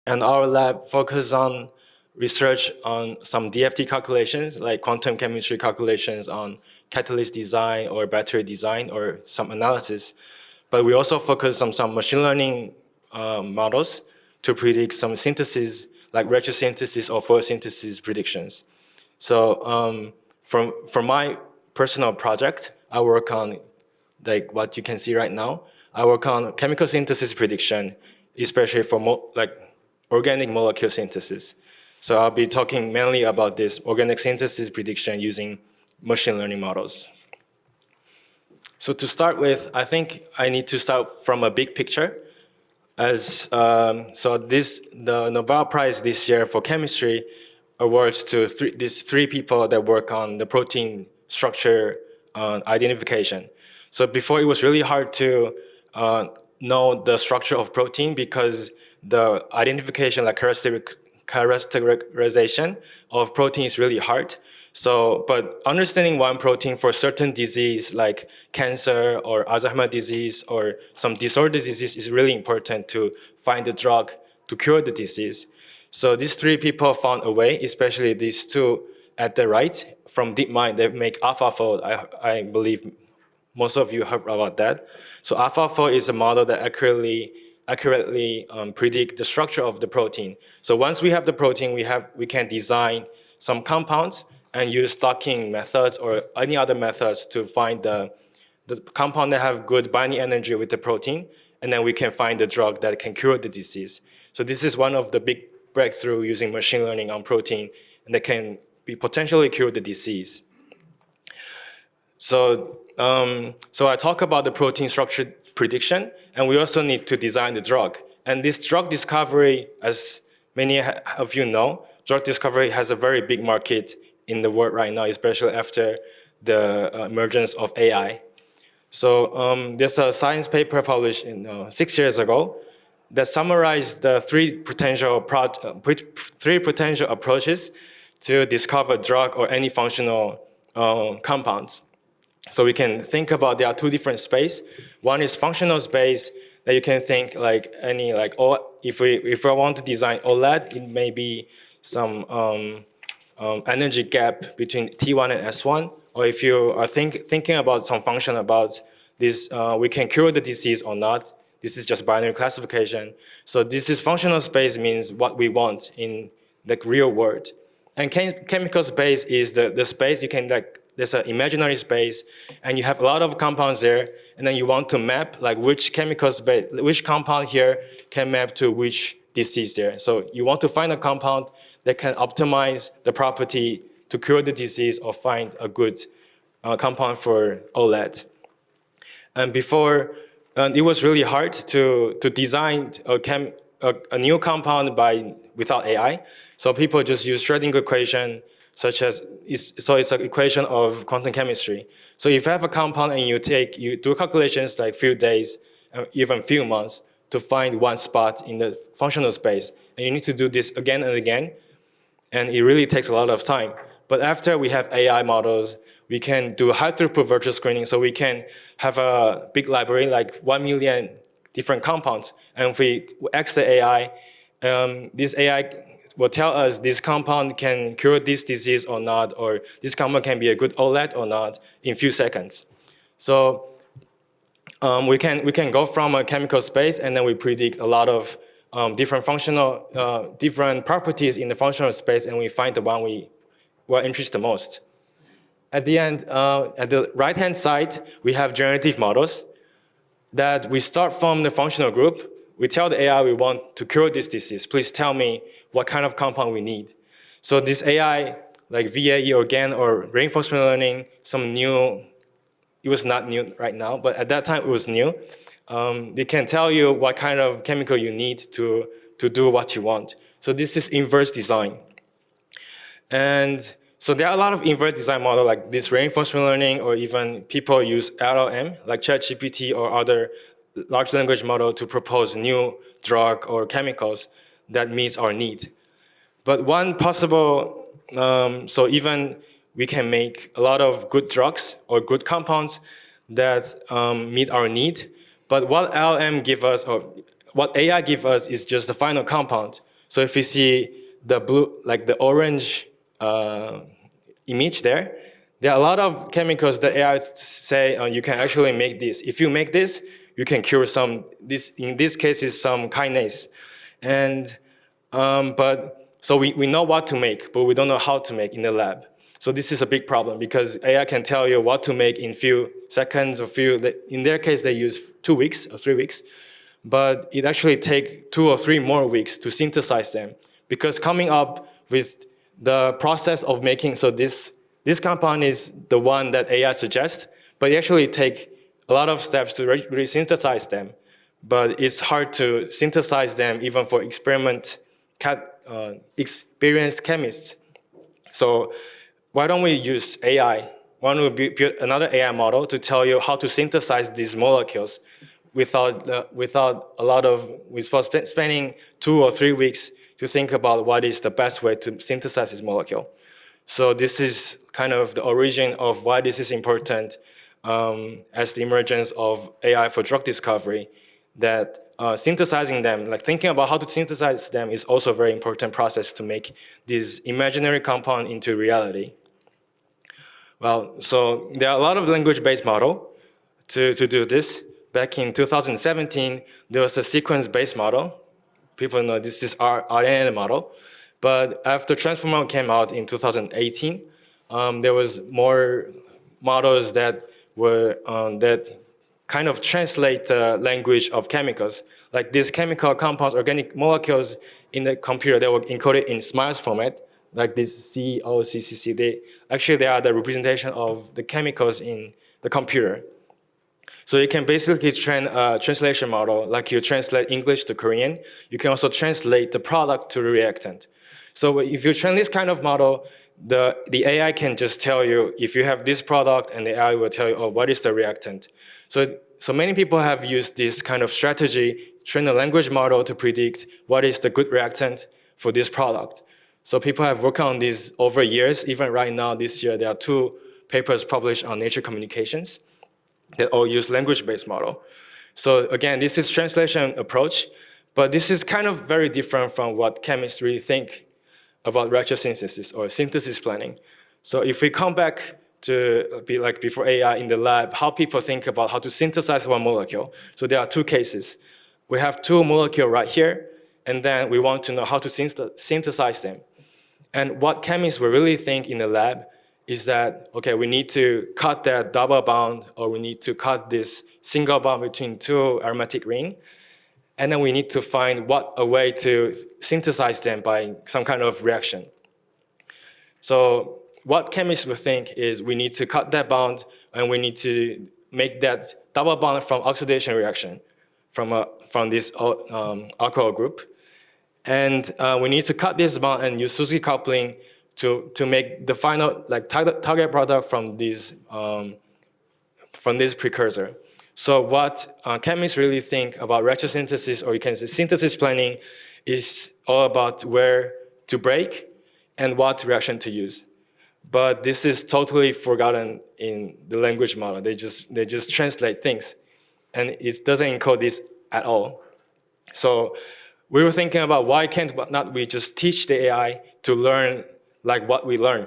And our lab focuses on research on some DFT calculations, like quantum chemistry calculations on catalyst design or battery design or some analysis. But we also focus on some machine learning models to predict some synthesis, like retrosynthesis or photosynthesis predictions. So from my personal project, I work on like what you can see right now. I work on chemical synthesis prediction, especially for like organic molecule synthesis. So I'll be talking mainly about this organic synthesis prediction using machine learning models. So to start with, I think I need to start from a big picture. The Nobel Prize this year for chemistry awards to these three people that work on the protein structure identification. So before it was really hard to know the structure of protein because the identification, like characterization of protein is really hard. So, but understanding one protein for a certain disease like cancer or Alzheimer's disease or some disorder disease is really important to find a drug to cure the disease. So these three people found a way, especially these two at the right from DeepMind, they make AlphaFold. I believe most of you heard about that. So AlphaFold is a model that accurately predict the structure of the protein. So once we have the protein, we can design some compounds and use stacking methods or any other methods to find the compound that have good binding energy with the protein, and then we can find the drug that can cure the disease. So this is one of the big breakthrough using machine learning on protein, and that can be potentially cure the disease. So I talk about the protein structure prediction, and we also need to design the drug. And this drug discovery, as many of you know, drug discovery has a very big market in the world right now, especially after the emergence of AI. So there's a science paper published 6 years ago that summarized the three potential approaches to discover drug or any functional compounds. So we can think about there are two different space. One is functional space that you can think like any if we want to design OLED, it may be some energy gap between T1 and S1, or if you are thinking about some function about this, we can cure the disease or not. This is just binary classification. So this is functional space means what we want in the real world. And chemical space is the space you can there's an imaginary space, and you have a lot of compounds there, and then you want to map like which compound here can map to which disease there. So you want to find a compound that can optimize the property to cure the disease or find a good compound for OLED. And before, it was really hard to design a new compound without AI. So people just use Schrödinger equation, it's an equation of quantum chemistry. So if you have a compound and you do calculations like few days, even few months to find one spot in the functional space, and you need to do this again and again, and it really takes a lot of time. But after we have AI models, we can do high throughput virtual screening, so we can have a big library, like 1 million different compounds, and if we ask the AI, this AI will tell us this compound can cure this disease or not, or this compound can be a good OLED or not in few seconds. So we can go from a chemical space, and then we predict a lot of different properties in the functional space, and we find the one we're interested most. At the end, at the right-hand side, we have generative models that we start from the functional group. We tell the AI we want to cure this disease. Please tell me what kind of compound we need. So this AI, like VAE or GAN or reinforcement learning, it was not new right now, but at that time it was new. They can tell you what kind of chemical you need to do what you want. So this is inverse design. And so there are a lot of inverse design models like this reinforcement learning, or even people use LLM, like ChatGPT or other large language model to propose new drug or chemicals that meets our need. But one possible, so even we can make a lot of good drugs or good compounds that meet our need. But what LLM give us, or what AI give us, is just the final compound. So if you see the blue, like the orange image there are a lot of chemicals that AI say you can actually make this. If you make this, you can cure in this case is some kinase. And, so we know what to make, but we don't know how to make in the lab. So this is a big problem because AI can tell you what to make in few seconds or in their case, they use 2 weeks or 3 weeks, but it actually takes 2 or 3 more weeks to synthesize them because coming up with the process of making, so this compound is the one that AI suggests, but it actually takes a lot of steps to really synthesize them. But it's hard to synthesize them even for experienced chemists. So why don't we use AI? Why don't we build another AI model to tell you how to synthesize these molecules without spending 2 or 3 weeks to think about what is the best way to synthesize this molecule. So this is kind of the origin of why this is important as the emergence of AI for drug discovery, that synthesizing them, like thinking about how to synthesize them is also a very important process to make this imaginary compound into reality. Well, so there are a lot of language-based models to do this. Back in 2017, there was a sequence-based model. People know this is RNN model. But after Transformer came out in 2018, there was more models that were that kind of translate the language of chemicals. Like these chemical compounds, organic molecules in the computer, they were encoded in SMILES format, like this COCCC. They are the representation of the chemicals in the computer. So you can basically train a translation model, like you translate English to Korean. You can also translate the product to the reactant. So if you train this kind of model, the AI can just tell you if you have this product, and the AI will tell you, oh, what is the reactant? So many people have used this kind of strategy, train a language model to predict what is the good reactant for this product. So people have worked on this over years. Even right now, this year, there are 2 papers published on Nature Communications that all use language-based model. So again, this is translation approach, but this is kind of very different from what chemists really think about retrosynthesis or synthesis planning. So if we come back to be like before AI in the lab, how people think about how to synthesize one molecule. So there are 2 cases. We have 2 molecules right here, and then we want to know how to synthesize them. And what chemists will really think in the lab is that, okay, we need to cut that double bond, or we need to cut this single bond between 2 aromatic rings. And then we need to find a way to synthesize them by some kind of reaction. So what chemists will think is we need to cut that bond, and we need to make that double bond from oxidation reaction from this alcohol group. And we need to cut this bond and use Suzuki coupling to make the final target product from this precursor. So what chemists really think about retrosynthesis, or you can say synthesis planning, is all about where to break and what reaction to use. But this is totally forgotten in the language model. They just translate things, and it doesn't encode this at all. So we were thinking about why can't not we just teach the AI to learn like what we learn,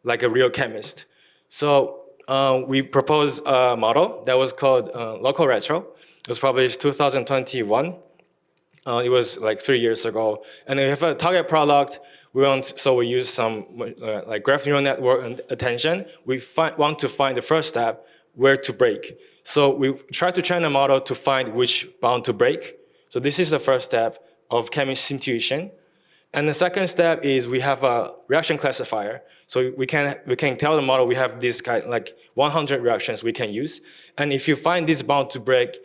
like a real chemist. So we proposed a model that was called Local Retro. It was published 2021. It was like 3 years ago. And we have a target product. We use some like graph neural network and attention. We want to find the first step, where to break. So we try to train a model to find which bound to break. So this is the first step of chemist intuition. And the second step is we have a reaction classifier. So we can tell the model we have this kind, like 100 reactions we can use. And if you find this bound to break,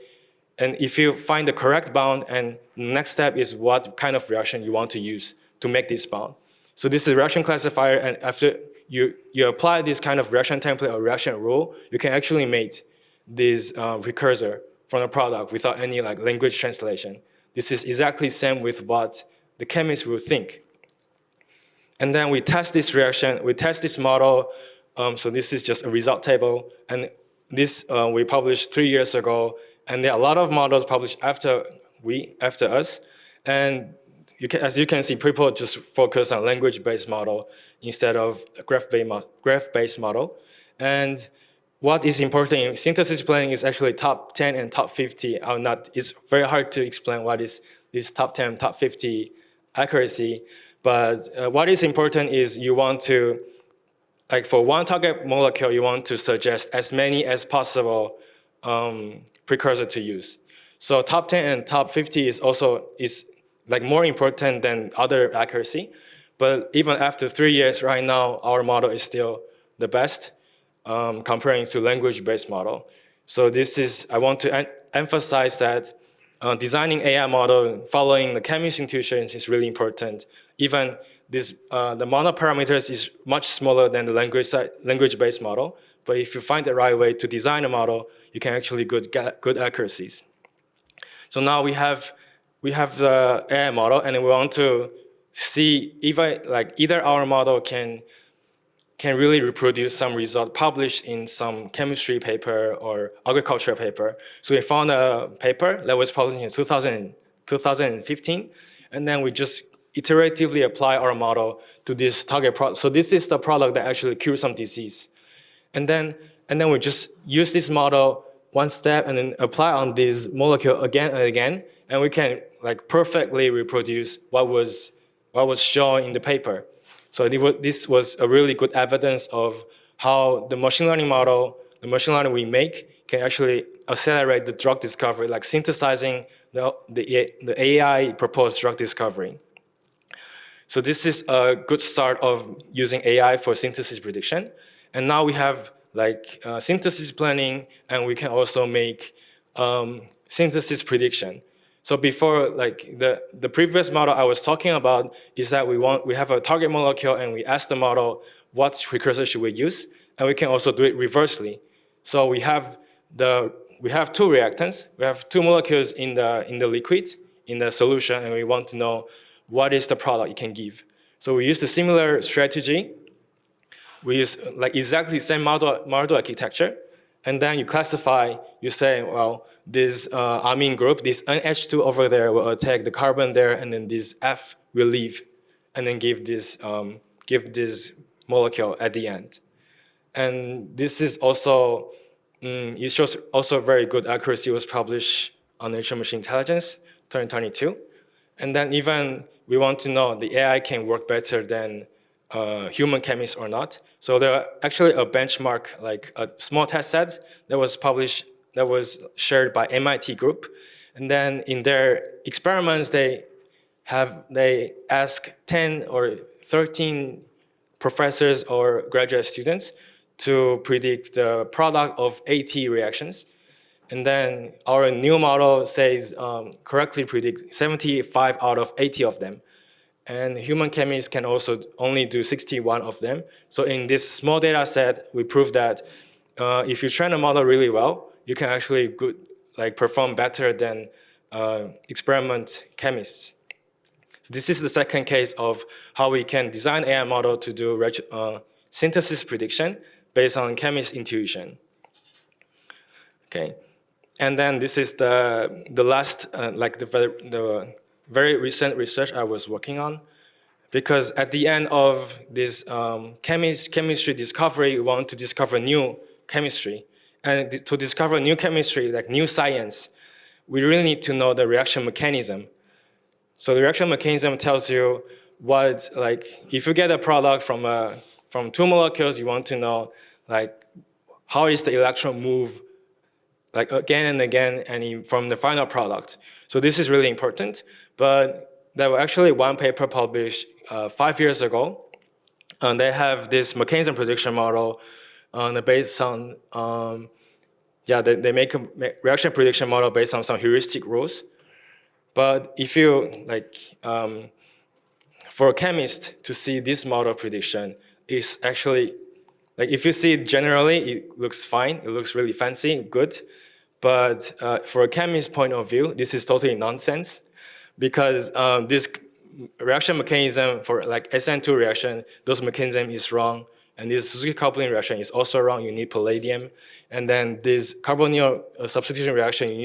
and if you find the correct bound, and the next step is what kind of reaction you want to use to make this bound. So this is a reaction classifier, and after you apply this kind of reaction template or reaction rule, you can actually make this precursor from the product without any like language translation. This is exactly the same with what the chemist will think. And then we test this reaction, we test this model. So this is just a result table. And this we published 3 years ago. And there are a lot of models published after us. And as you can see, people just focus on language-based model instead of a graph-based model. And what is important in synthesis planning is actually top 10 and top 50 are not, it's very hard to explain what is this top 10, top 50 accuracy. But what is important is you want to, like for one target molecule, you want to suggest as many as possible precursor to use. So top 10 and top 50 is also like more important than other accuracy. But even after 3 years, right now, our model is still the best comparing to language-based model. So this is, I want to emphasize that designing AI model following the Chemist intuitions is really important. Even this, the model parameters is much smaller than the language-based model. But if you find the right way to design a model, you can actually get good accuracies. So now we have the AI model, and we want to see either our model can really reproduce some result published in some chemistry paper or agriculture paper. So we found a paper that was published in 2015, and then we just iteratively apply our model to this target product. So this is the product that actually cures some disease. And then we just use this model one step and then apply on this molecule again and again, and we can like perfectly reproduce what was shown in the paper. So this was a really good evidence of how the machine learning model, the machine learning we make, can actually accelerate the drug discovery, like synthesizing the AI proposed drug discovery. So this is a good start of using AI for synthesis prediction. And now we have like synthesis planning, and we can also make synthesis prediction. So before, like the previous model I was talking about is that we have a target molecule and we ask the model what precursor should we use, and we can also do it reversely. So we have two reactants. We have two molecules in the liquid, in the solution, and we want to know what is the product it can give. So we use the similar strategy. We use like exactly the same model architecture, and then you classify. You say, well, this amine group, this NH2 over there will attack the carbon there, and then this F will leave, and then give this molecule at the end. And this is also, it shows also very good accuracy. It was published on Nature Machine Intelligence 2022. And then even we want to know the AI can work better than human chemists or not. So there are actually a benchmark, like a small test set that was published, that was shared by MIT group. And then in their experiments, they ask 10 or 13 professors or graduate students to predict the product of 80 reactions. And then our new model says correctly predict 75 out of 80 of them. And human chemists can also only do 61 of them. So in this small data set, we prove that if you train a model really well, you can actually perform better than experiment chemists. So this is the second case of how we can design AI model to do synthesis prediction based on chemist intuition. Okay, and then this is the last, the very recent research I was working on, because at the end of this chemistry discovery, we want to discover new chemistry. And to discover new chemistry, like new science, we really need to know the reaction mechanism. So the reaction mechanism tells you what, if you get a product from two molecules, you want to know, how is the electron move, again and again, and from the final product. So this is really important. But there was actually one paper published 5 years ago, and they have this mechanism prediction model based on, they make a reaction prediction model based on some heuristic rules. But if you, for a chemist to see this model prediction is actually, if you see it generally, it looks fine, it looks really fancy, good. But for a chemist point of view, this is totally nonsense, because this reaction mechanism for SN2 reaction, those mechanism is wrong. And this Suzuki coupling reaction is also wrong. You need palladium. And then this carbonyl substitution reaction, you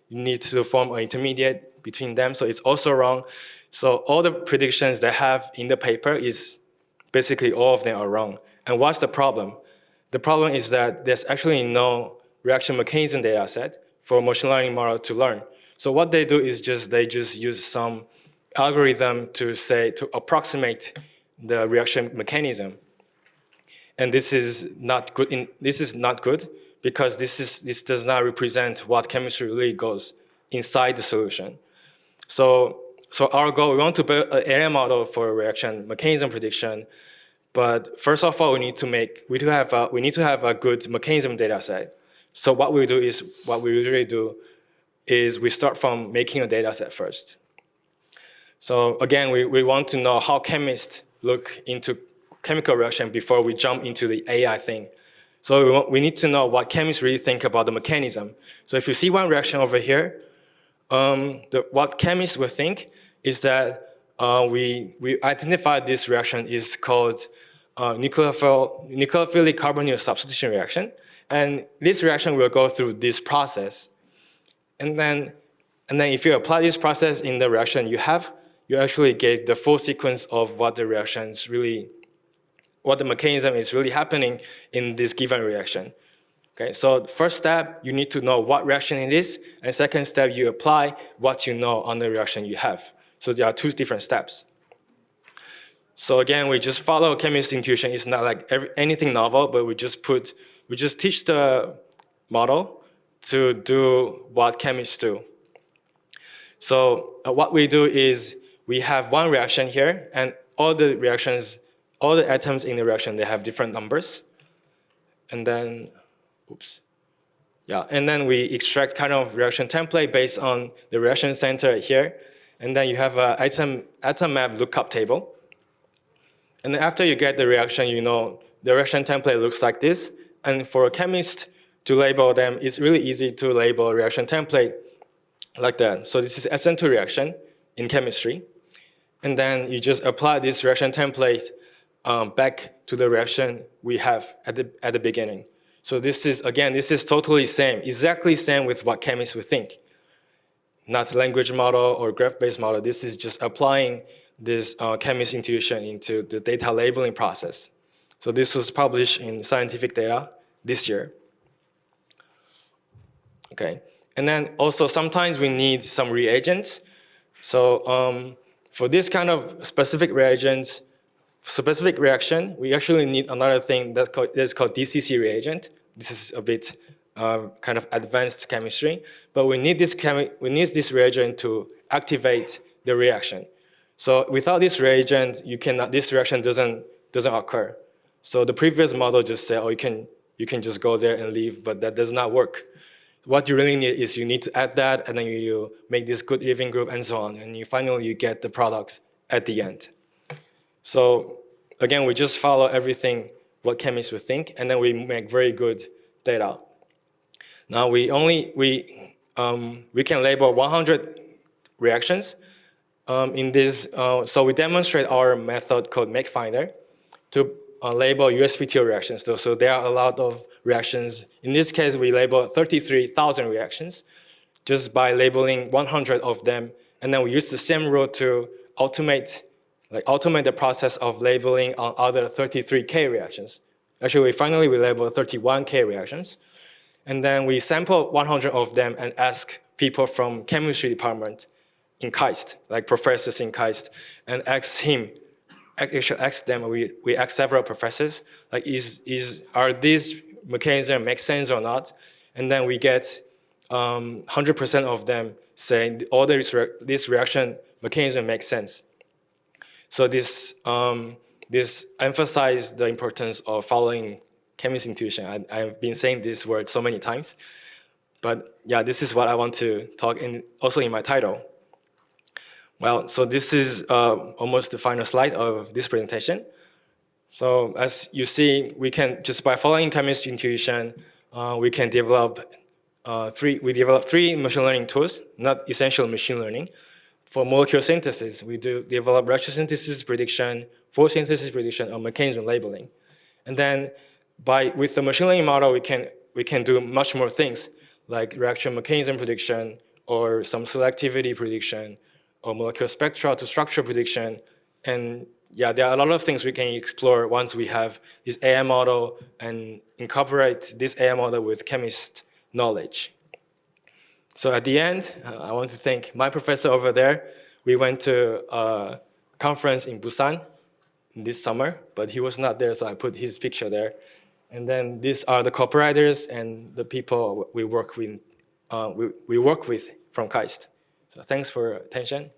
need to form an intermediate between them, so it's also wrong. So all the predictions they have in the paper is basically all of them are wrong. And what's the problem? The problem is that there's actually no reaction mechanism data set for machine learning model to learn. So what they do is they just use some algorithm to approximate the reaction mechanism. And this is not good. This is not good because this does not represent what chemistry really goes inside the solution. So our goal, we want to build an area model for reaction mechanism prediction. But first of all, we need to have a good mechanism data set. So what we usually do is we start from making a data set first. So again, we want to know how chemists look into chemical reaction before we jump into the AI thing. So we need to know what chemists really think about the mechanism. So if you see one reaction over here, what chemists will think is that we identified this reaction is called nucleophilic carbonyl substitution reaction. And this reaction will go through this process. And then if you apply this process in the reaction you actually get the full sequence of what the mechanism is really happening in this given reaction. Okay, so first step, you need to know what reaction it is, and second step, you apply what you know on the reaction you have. So there are two different steps. So again, we just follow chemist intuition. It's not like anything novel, but we just teach the model to do what chemists do. So what we do is we have one reaction here, and all the atoms in the reaction, they have different numbers. And then, and then we extract kind of reaction template based on the reaction center here. And then you have an atom map lookup table. And then after you get the reaction, the reaction template looks like this. And for a chemist to label them, it's really easy to label a reaction template like that. So this is SN2 reaction in chemistry. And then you just apply this reaction template back to the reaction we have at the beginning. So this is totally exactly same with what chemists would think. Not language model or graph-based model. This is just applying this chemist intuition into the data labeling process. So this was published in Scientific Data this year. Okay, and then also sometimes we need some reagents. So for this kind of specific reaction, we actually need another thing that's called DCC reagent. This is a bit kind of advanced chemistry, but we need this reagent to activate the reaction. So without this reagent, this reaction doesn't occur. So the previous model just said, oh, you can just go there and leave, but that does not work. What you really need is you need to add that, and then you make this good leaving group and so on, and finally you get the product at the end. So again, we just follow everything what chemists would think, and then we make very good data. Now we can label 100 reactions in this. So we demonstrate our method called MakeFinder to label USPTO reactions. So there are a lot of reactions. In this case, we label 33,000 reactions just by labeling 100 of them, and then we use the same rule to automate the process of labeling on other 33K reactions. Actually, finally we label 31K reactions. And then we sample 100 of them and ask people from chemistry department in KAIST, like professors in KAIST, and ask them, we ask several professors, like are these mechanisms make sense or not? And then we get 100% of them saying all this reaction mechanism makes sense. So this emphasizes the importance of following chemist intuition. I've been saying this word so many times, but yeah, this is what I want to talk also in my title. Well, so this is almost the final slide of this presentation. So as you see, we can just by following chemist intuition, we can develop three machine learning tools, not essential machine learning. For molecule synthesis, we do develop reaction synthesis prediction, photosynthesis prediction, or mechanism labeling. And then with the machine learning model, we can do much more things like reaction mechanism prediction or some selectivity prediction, or molecular spectra to structure prediction. And yeah, there are a lot of things we can explore once we have this AI model and incorporate this AI model with chemist knowledge. So at the end, I want to thank my professor over there. We went to a conference in Busan this summer, but he was not there, so I put his picture there. And then these are the cooperators and the people we work with from KAIST. So thanks for your attention.